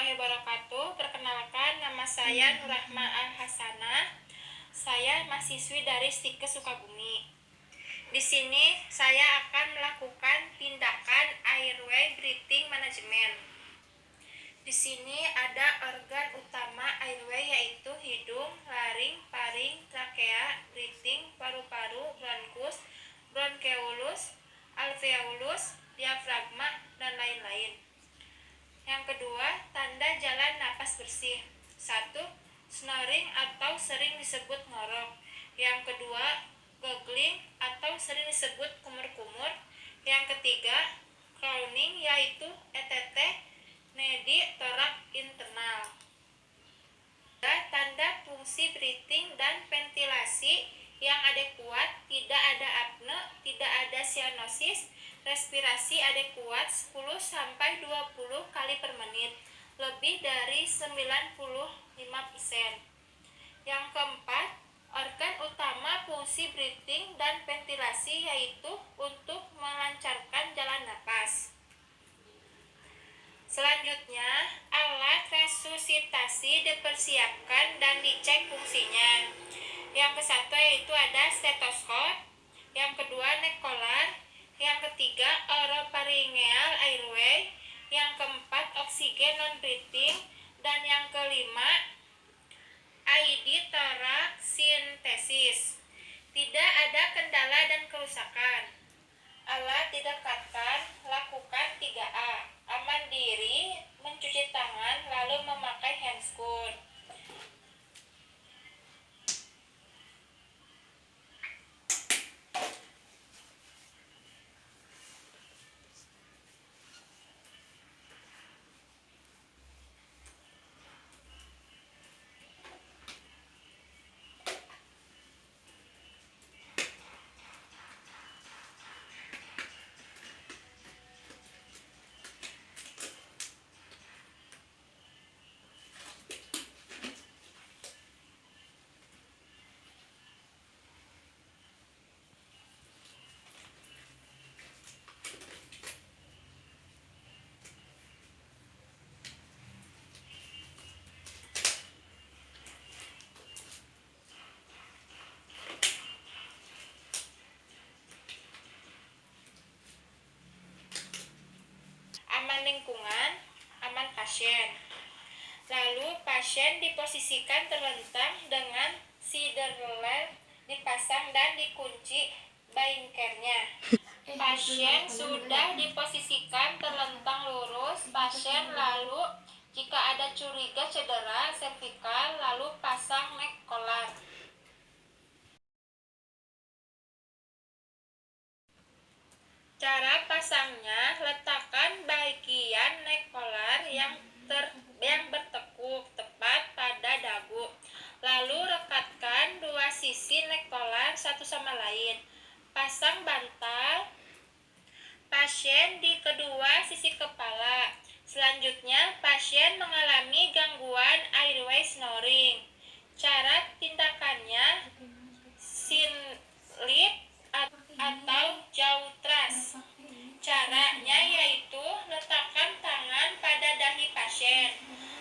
warahmatullahi wabarakatuh. Perkenalkan, nama saya Nurrahma Al-Hasanah. Saya mahasiswi dari Stikes Sukabumi. Di sini saya akan melakukan tindakan airway breathing management. Di sini ada organ utama airway yaitu hidung, laring, paring, trakea, breathing, paru-paru, bronkus, bronkeolus, alveolus, diafragma, dan lain-lain. Yang kedua, tanda jalan napas bersih. 1. Snoring atau sering disebut ngorok. Yang kedua, goggling atau sering disebut kumur-kumur. Yang ketiga, crowning yaitu ETT, nadi torak internal. Tanda fungsi breathing dan ventilasi yang adekuat, tidak ada apne, tidak ada cyanosis, respirasi adekuat 10-20 kali per menit, lebih dari 95%. Yang keempat, organ utama fungsi breathing dan ventilasi yaitu untuk melancarkan jalan napas. Selanjutnya, alat resusitasi dipersiapkan dan dicek fungsinya. Yang ke-1 yaitu ada stetoskop, yang kedua neck collar, yang ketiga oropharyngeal airway, yang keempat oksigen non-breathing, dan yang kelima ID thorax synthesis. Tidak ada kendala dan kerusakan. Alat didekatkan, lakukan 3A. Aman diri, mencuci tangan, lalu memakai handscoon. Aman lingkungan, aman pasien. Lalu pasien diposisikan terlentang dengan siderler dipasang dan dikunci bingkernya. Pasien sudah diposisikan terlentang lurus, pasien lalu jika ada curiga cedera servikal lalu pasang neck collar. Cara pasangnya, letakkan bagian neck collar yang bertekuk tepat pada dagu. Lalu rekatkan dua sisi neck collar satu sama lain. Pasang bantal pasien di kedua sisi kepala. Selanjutnya, pasien mengalami gangguan airway snoring. Cara tindakannya, sleep atau jaw thrust. Caranya yaitu letakkan tangan pada dahi pasien,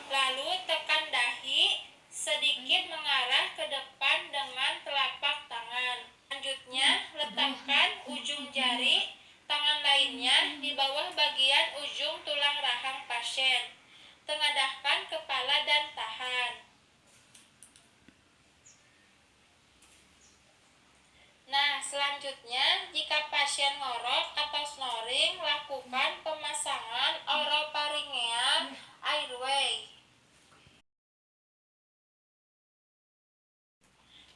lalu tekan dahi sedikit mengarah ke depan dengan telapak tangan. Selanjutnya, letakkan ujung jari tangan lainnya di bawah bagian ujung tulang rahang pasien. Tengadahkan kepala dan tahan. Nah, selanjutnya, jika pasien ngorok atau snoring, lakukan pemasangan oropharyngeal airway.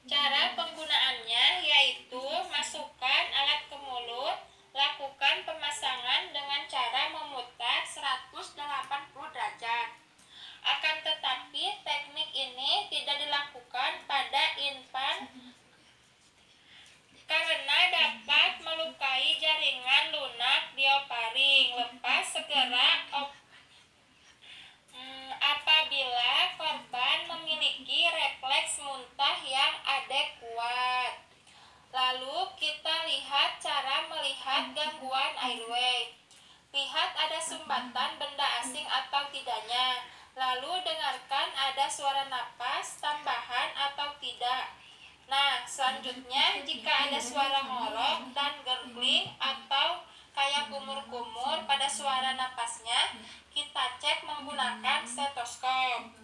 Cara penggunaannya yaitu masukkan alat ke mulut, lakukan pemasangan dengan cara memutar 180 derajat. Akan tetapi, teknik ini tidak dilakukan pada infan karena dapat melukai jaringan lunak dioparing. Lepas segera apabila korban memiliki refleks muntah yang adekuat. Lalu kita lihat cara melihat gangguan airway. Lihat ada sumbatan benda asing atau tidaknya. Lalu dengarkan ada suara napas tambahan atau tidak. Nah, selanjutnya jika ada suara ngorok dan gurgling atau kayak kumur-kumur pada suara napasnya, kita cek menggunakan stetoskop.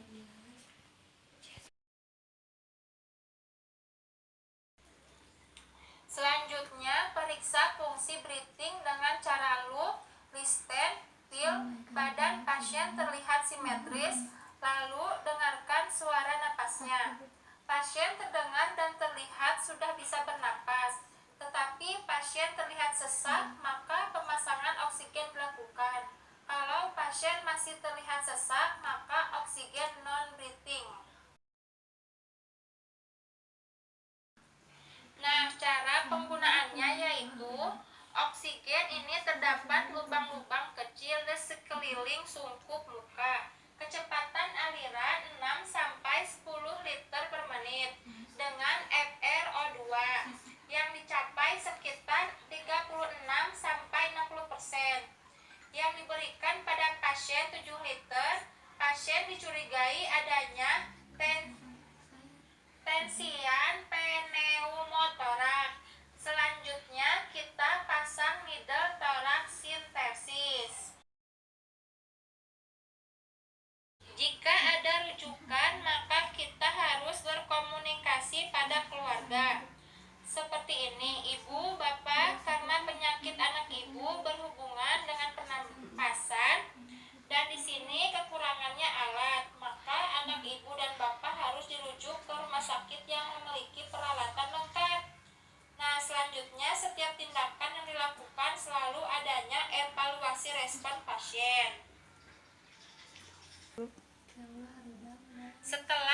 Selanjutnya, periksa fungsi breathing dengan cara loop, listen, feel, badan pasien terlihat simetris, lalu dengarkan suara napasnya. Pasien terdengar dan terlihat sudah bisa bernapas, tetapi pasien terlihat sesak, maka pemasangan oksigen dilakukan. Kalau pasien masih terlihat sesak, maka oksigen non-breathing. Nah, cara penggunaannya yaitu oksigen ini terdapat lubang-lubang kecil di sekeliling sungkup muka. Kecepatan aliran 6-10 liter per menit dengan FRO2 yang dicapai sekitar 36-60%. Yang diberikan pada pasien 7 liter, pasien dicurigai adanya tensian pneumotorak. Selanjutnya kita pasang needle thorax sintesis. Jika ada rujukan, maka kita harus berkomunikasi pada keluarga. Seperti ini, ibu, bapak, karena penyakit anak ibu berhubungan dengan pernapasan dan di sini kekurangannya alat, maka anak ibu dan bapak harus dirujuk ke rumah sakit yang memiliki peralatan lengkap. Nah, selanjutnya setiap tindakan yang dilakukan selalu adanya evaluasi respon pasien. Setelah